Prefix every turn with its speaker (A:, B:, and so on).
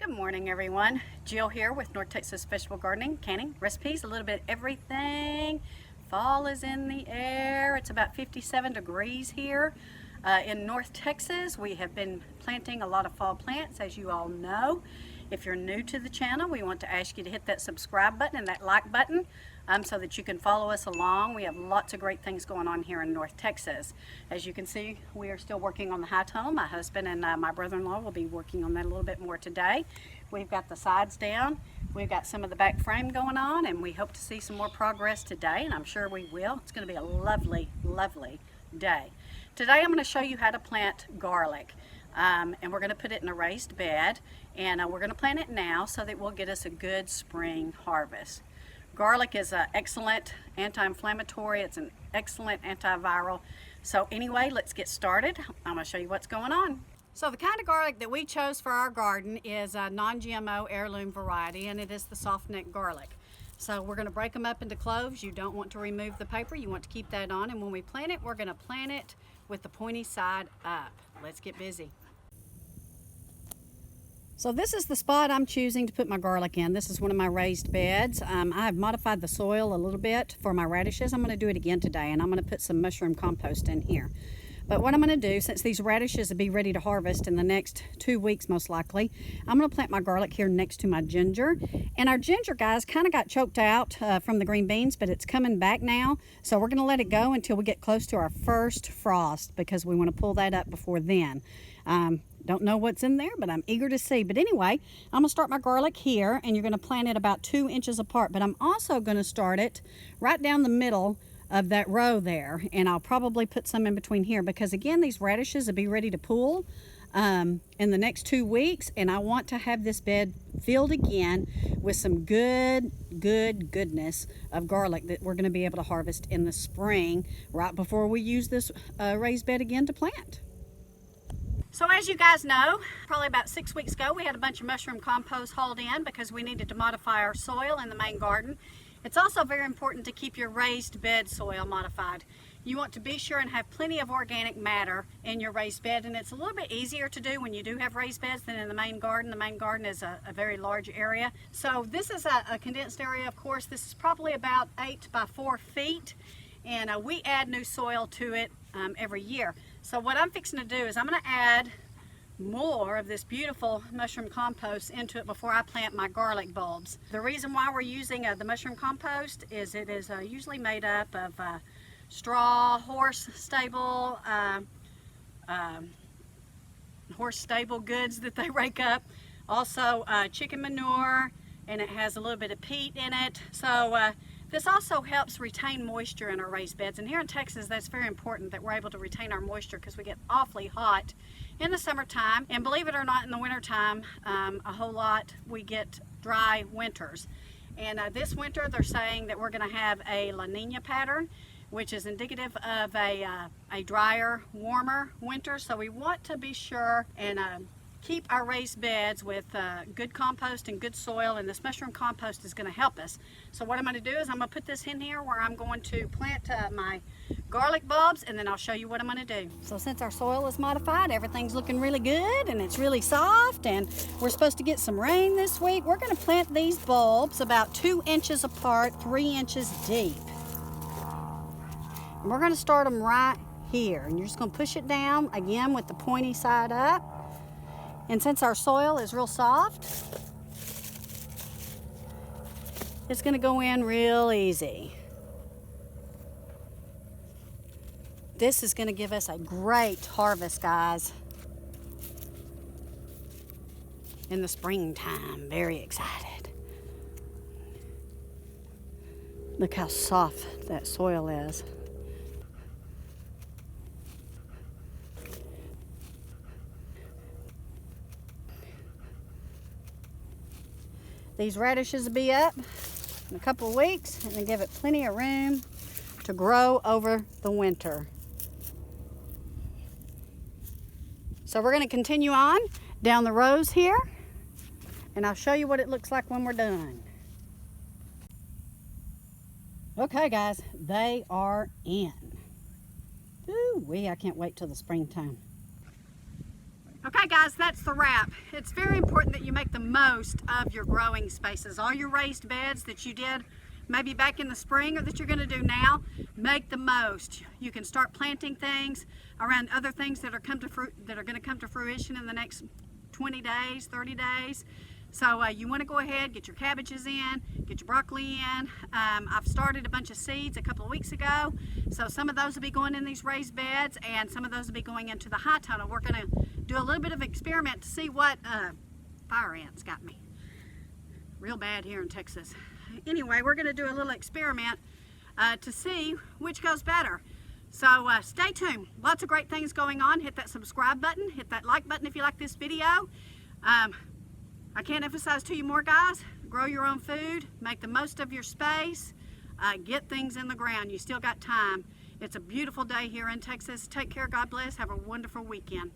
A: Good morning, everyone. Jill here with North Texas Vegetable Gardening, canning, recipes, a little bit of everything. Fall is in the air. It's about 57 degrees here in North Texas. We have been planting a lot of fall plants, as you all know. If you're new to the channel, we want to ask you to hit that subscribe button and that like button so that you can follow us along. We have lots of great things going on here in North Texas. As you can see, we are still working on the high tunnel. My husband and my brother-in-law will be working on that a little bit more today. We've got the sides down. We've got some of the back frame going on, and we hope to see some more progress today, and I'm sure we will. It's going to be a lovely, lovely day. Today I'm going to show you how to plant garlic. And we're going to put it in a raised bed, and we're going to plant it now so that we'll get us a good spring harvest. Garlic is an excellent anti-inflammatory. It's an excellent antiviral. So anyway, let's get started. I'm going to show you what's going on. So the kind of garlic that we chose for our garden is a non-GMO heirloom variety, and it is the soft neck garlic. So we're going to break them up into cloves. You don't want to remove the paper. You want to keep that on, and when we plant it, we're going to plant it with the pointy side up. Let's get busy. So this is the spot I'm choosing to put my garlic in. This is one of my raised beds. I have modified the soil a little bit for my radishes. I'm going to do it again today, and I'm going to put some mushroom compost in here. But what I'm going to do, since these radishes will be ready to harvest in the next 2 weeks most likely, I'm going to plant my garlic here next to my ginger. And our ginger, guys, kind of got choked out from the green beans, but it's coming back now. So we're going to let it go until we get close to our first frost, because we want to pull that up before then. Don't know what's in there, but I'm eager to see. But anyway, I'm going to start my garlic here, and you're going to plant it about 2 inches apart. But I'm also going to start it right down the middle of that row there, and I'll probably put some in between here, because again, these radishes will be ready to pull in the next 2 weeks, and I want to have this bed filled again with some goodness of garlic that we're going to be able to harvest in the spring, right before we use this raised bed again to plant. So as you guys know, probably about 6 weeks ago, we had a bunch of mushroom compost hauled in because we needed to modify our soil in the main garden. It's also very important to keep your raised bed soil modified. You want to be sure and have plenty of organic matter in your raised bed, and it's a little bit easier to do when you do have raised beds than in the main garden. The main garden is a very large area. So this is a condensed area, of course. This is probably about 8 by 4 feet, and we add new soil to it every year. So what I'm fixing to do is I'm going to add more of this beautiful mushroom compost into it before I plant my garlic bulbs. The reason why we're using the mushroom compost is it is usually made up of straw, horse stable goods that they rake up, also chicken manure, and it has a little bit of peat in it. So this also helps retain moisture in our raised beds, and here in Texas that's very important that we're able to retain our moisture, because we get awfully hot in the summertime, and believe it or not, in the wintertime a whole lot we get dry winters. And this winter they're saying that we're going to have a La Nina pattern, which is indicative of a drier, warmer winter. So we want to be sure and keep our raised beds with good compost and good soil, and this mushroom compost is going to help us. So what I'm going to do is I'm going to put this in here where I'm going to plant my garlic bulbs, and then I'll show you what I'm going to do. So since our soil is modified, everything's looking really good, and it's really soft, and we're supposed to get some rain this week. We're going to plant these bulbs about 2 inches apart, 3 inches deep. And we're going to start them right here, and you're just going to push it down again with the pointy side up. And since our soil is real soft, it's going to go in real easy. This is going to give us a great harvest, guys, in the springtime. Very excited. Look how soft that soil is. These radishes will be up in a couple of weeks, and then give it plenty of room to grow over the winter. So we're going to continue on down the rows here, and I'll show you what it looks like when we're done. Okay guys, they are in. Ooh wee, I can't wait till the springtime. Okay guys, that's the wrap. It's very important that you make the most of your growing spaces. All your raised beds that you did maybe back in the spring or that you're going to do now, make the most. You can start planting things around other things that are going to come to fruition in the next 20 days, 30 days. So you want to go ahead, get your cabbages in, get your broccoli in. I've started a bunch of seeds a couple of weeks ago, so some of those will be going in these raised beds and some of those will be going into the high tunnel. We're going to do a little bit of experiment to see what fire ants got me real bad here in Texas. Anyway, we're going to do a little experiment to see which goes better. So stay tuned. Lots of great things going on. Hit that subscribe button, hit that like button if you like this video. I can't emphasize to you more, guys, grow your own food, make the most of your space, get things in the ground. You still got time. It's a beautiful day here in Texas. Take care, God bless, have a wonderful weekend.